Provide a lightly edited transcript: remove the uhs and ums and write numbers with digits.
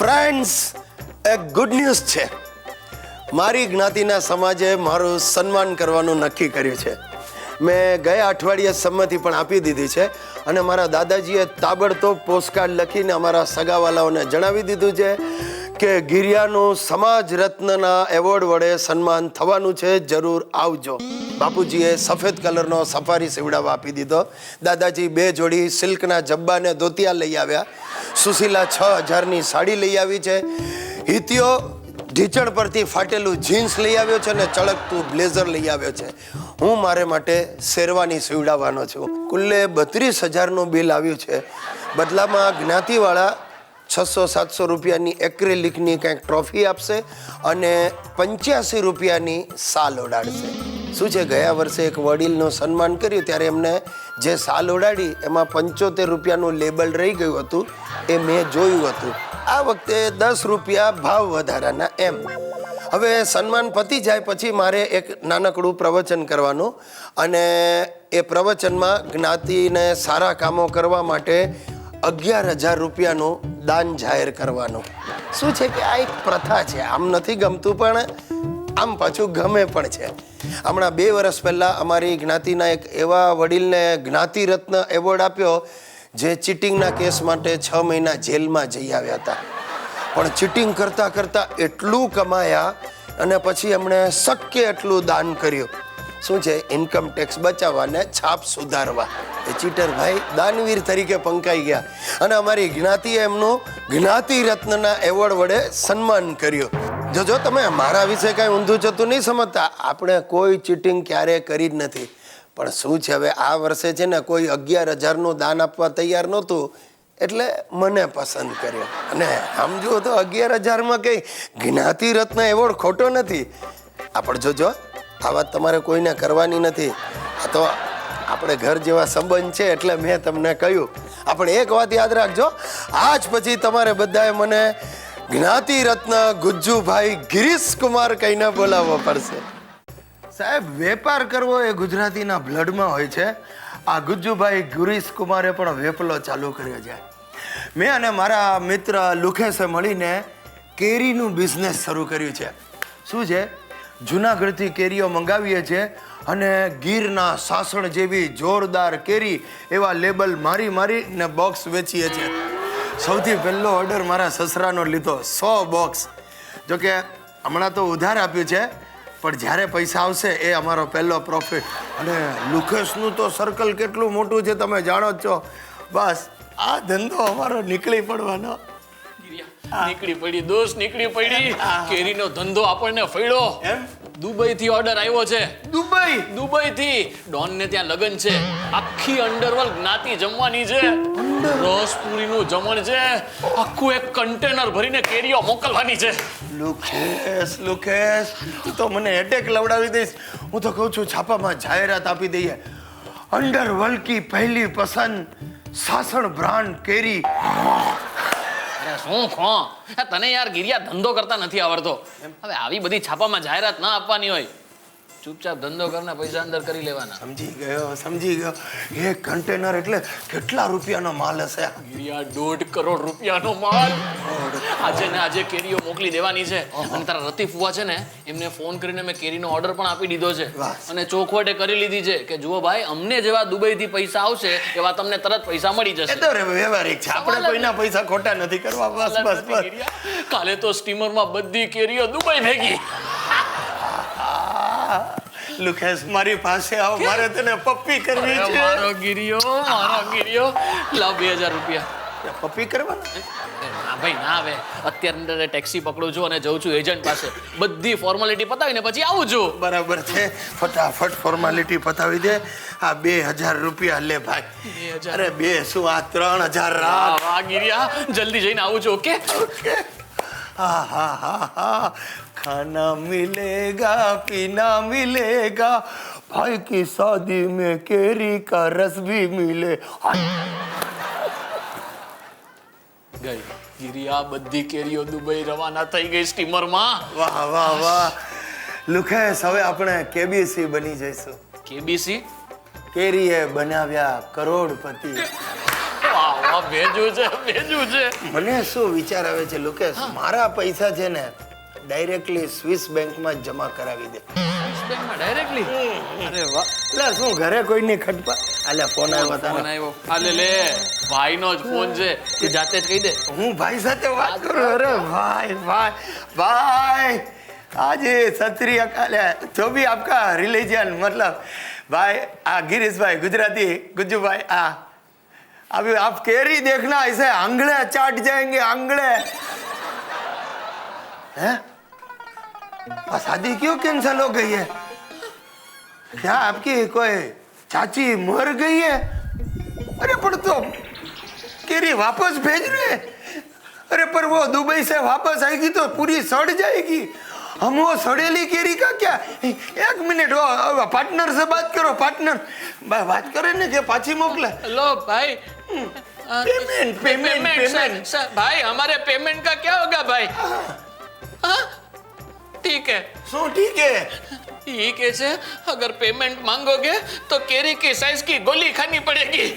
Friends, એક good news છે. મારી જ્ઞાતિના સમાજે મારું સન્માન કરવાનું નક્કી કર્યું છે. મેં ગયા અઠવાડિયે સંમતિ પણ આપી દીધી છે અને મારા દાદાજીએ તાબડતોબ પોસ્ટકાર્ડ લખીને અમારા સગાવાલાઓને જણાવી દીધું છે કે ગિરિયાનું સમાજ રત્નના એવોર્ડ વડે સન્માન થવાનું છે. જરૂર આવજો. બાપુજીએ સફેદ કલરનો સફારી સીવડાવવા આપી દીધો. દાદાજી 2 જોડી સિલ્કના જબ્બા ને ધોતિયા લઈ આવ્યા. સુશીલા 6000ની સાડી લઈ આવી છે. હિતિયો ઢીચણ પરથી ફાટેલું જીન્સ લઈ આવ્યો છે અને ચળકતું બ્લેઝર લઈ આવ્યો છે. હું મારે માટે શેરવાની સીવડાવવાનો છું. કુલ્લે 32000નું બિલ આવ્યું છે. બદલામાં જ્ઞાતિવાળા 600-700 રૂપિયાની એક્રેલિકની કંઈક ટ્રોફી આપશે અને 85 રૂપિયાની સાલ ઓડાડશે. શું છે, ગયા વર્ષે એક વડીલનું સન્માન કર્યું ત્યારે એમને જે સાલ ઓડાડી એમાં 75 રૂપિયાનું લેબલ રહી ગયું હતું. એ મેં જોયું હતું. આ વખતે 10 રૂપિયા ભાવ વધારાના એમ. હવે સન્માન પતી જાય પછી મારે એક નાનકડું પ્રવચન કરવાનું અને એ પ્રવચનમાં જ્ઞાતિને સારા કામો કરવા માટે 11000 રૂપિયાનું દાન જાહેર કરવાનું. શું છે કે આ એક પ્રથા છે. આમ નથી ગમતું પણ આમ પાછું ગમે પણ છે. હમણાં 2 વર્ષ પહેલાં અમારી જ્ઞાતિના એક એવા વડીલને જ્ઞાતિ રત્ન એવોર્ડ આપ્યો જે ચીટિંગના કેસ માટે 6 મહિના જેલમાં જઈ આવ્યા હતા. પણ ચીટિંગ કરતાં કરતાં એટલું કમાયા અને પછી એમણે શક્ય એટલું દાન કર્યું. શું છે, ઇન્કમ ટેક્સ બચાવવા ને છાપ સુધારવા. એ ચીટર ભાઈ દાનવીર તરીકે પંકાઈ ગયા અને અમારી જ્ઞાતિએ એમનું જ્ઞાતિ રત્નના એવોર્ડ વડે સન્માન કર્યું. જો તમે મારા વિશે કાંઈ ઊંધું જતું નહીં સમજતા. આપણે કોઈ ચીટિંગ ક્યારેય કરી જ નથી. પણ શું છે, હવે આ વર્ષે છે ને કોઈ 11000નું દાન આપવા તૈયાર નહોતું એટલે મને પસંદ કર્યો. અને આમ જુઓ તો 11000માં કંઈ જ્ઞાતિ રત્ન એવોર્ડ ખોટો નથી. આપણે જોજો, આ વાત તમારે કોઈને કરવાની નથી. આ તો આપણે ઘર જેવા સંબંધ છે એટલે મેં તમને કહ્યું. આપણે એક વાત યાદ રાખજો, આજ પછી તમારે બધાએ મને જ્ઞાતિ રત્ન ગુજ્જુભાઈ ગિરીશ કુમાર કહીને બોલાવવો પડશે. સાહેબ, વેપાર કરવો એ ગુજરાતીના બ્લડમાં હોય છે. આ ગુજ્જુભાઈ ગિરીશ કુમારે પણ વેપલો ચાલુ કર્યો છે. મેં અને મારા મિત્ર લુખેશે મળીને કેરીનું બિઝનેસ શરૂ કર્યું છે. શું છે, જુનાગઢથી કેરીઓ મંગાવીએ છીએ અને ગીરના સાસણ જેવી જોરદાર કેરી એવા લેબલ મારીને બોક્સ વેચીએ છીએ. સૌથી પહેલો ઓર્ડર મારા સસરાનો લીધો, 100 બોક્સ. જોકે હમણાં તો ઉધાર આપ્યું છે પણ જ્યારે પૈસા આવશે એ અમારો પહેલો પ્રોફિટ. અને લુકેશનું તો સર્કલ કેટલું મોટું છે તમે જાણો જ છો. બસ આ ધંધો અમારો નીકળી પડવાનો. નીકળી પડી દોસ્ત, નીકળી પડી. કેરીનો ધંધો આપણને ફળ્યો. એમ? દુબઈ થી ઓર્ડર આવ્યો છે. દુબઈ થી ડોન ને ત્યાં લગન છે. આખી અંડરવર્લ્ડ જ્ઞાતિ જમવાની છે. રસપુરીનું જમણ છે. આખું એક કન્ટેનર ભરીને કેરીઓ મોકલવાની છે. લુકેશ તું તો મને એટેક લવડાવી દઈશ. હું તો કહું છું છાપામાં જાહેરાત આપી દઈએ, અંડરવર્લ્ડ કી પહેલી પસંદ સાસણ બ્રાન્ડ કેરી. અરે શું ખો તને યાર ગિરિયા ધંધો કરતા નથી આવડતો. હવે આવી બધી છાપામાં જાહેરાત ના આપવાની હોય. ચૂપચાપ ધંધો કરીને પૈસા અંદર કરી લેવાના. સમજી ગયો. એક કન્ટેનર એટલે કેટલા રૂપિયાનો માલ હશે? ગિરિયા 1.5 કરોડ રૂપિયાનો માલ. આજે કેરીઓ મોકલી દેવાની છે. અને તારા રતી ફુવા છે ને એમને ફોન કરીને મેં કેરીનો ઓર્ડર પણ આપી દીધો છે. અને ચોખવટે કરી લીધી છે કે જુઓ ભાઈ, અમને જેવા દુબઈ થી પૈસા આવશે એવા તમને તરત પૈસા મળી જશે. એ તો વ્યવહારિક છે. આપણે કોઈના પૈસા ખોટા નથી કરવા. બસ. કાલે તો સ્ટીમરમાં બધી કેરીઓ દુબઈ ભેગી. લુકેશ મારી પાસે આવ, મારે તને પપ્પી કરવી છે. મારો ગિરિયો લાવ 2000 રૂપિયા. પપ્પી કરવાના? ના ભાઈ ના. હવે અત્યારે ટેક્સી પકડું છું અને જઉં છું એજન્ટ પાસે. બધી ફોર્માલિટી પતાવીને પછી આવું છું. બરાબર છે. ફટાફટ ફોર્માલિટી પતાવી દે. આ 2000 રૂપિયા લે ભાઈ. 2000? અરે 2 શું, આ 3000 રાખ. વાહ ગિરિયા, જલ્દી જઈને આવું છું. ઓકે. હા. खाना मिलेगा पीना मिलेगा, भाई की शादी में केरी का रस भी मिले. ગઈ ગિરિયા, બધી કેરીઓ દુબઈ રવાના થઈ ગઈ સ્ટીમરમાં. વાહ. લુકેશ, હવે આપણે કેબીસી બની જઈશું. કેબીસી? કેરીએ બનાવ્યા કરોડપતિ. વાહ વાહ, ભેજું છે. મને શું વિચાર આવે છે લોકેશ, મારા પૈસા છે ને ડાયરેક્ટલી સ્વિસ બેંકમાં જમા કરાવી દે. બેંકમાં ડાયરેક્ટલી? અરે વાહ. એટલે શું ઘરે કોઈની ખટપા. આલે ફોન આવ્યો ફોન તારો. આવ્યો. આલે લે, ભાઈનો જ ફોન છે, તું જાતે જ કહી દે. હું ભાઈ સાથે વાત કરું. અરે भाई आज सत श्री अकाल है, जो भी आपका रिलीजन मतलब भाई गिरीश भाई गुजराती गुज्जू भाई अभी आप केरी देखना, इसे आंगले चाट जाएंगे आंगले. हैं? शादी क्यों कैंसिल हो गई है? क्या आपकी कोई चाची मर गई है? अरे पर तो केरी वापस भेज रहे. अरे पर वो दुबई से वापस आएगी तो पूरी सड़ जाएगी. हम वो सड़ेली केरी का क्या? एक मिनट वो पार्टनर से बात करो. पार्टनर बात करे ने के पाछी मोकले. लो भाई, पेमेंट सर, भाई हमारे पेमेंट का क्या होगा भाई? हाँ? ठीक है. सो ठीक है. ये कैसे? अगर पेमेंट मांगोगे तो केरी की साइज की गोली खानी पड़ेगी.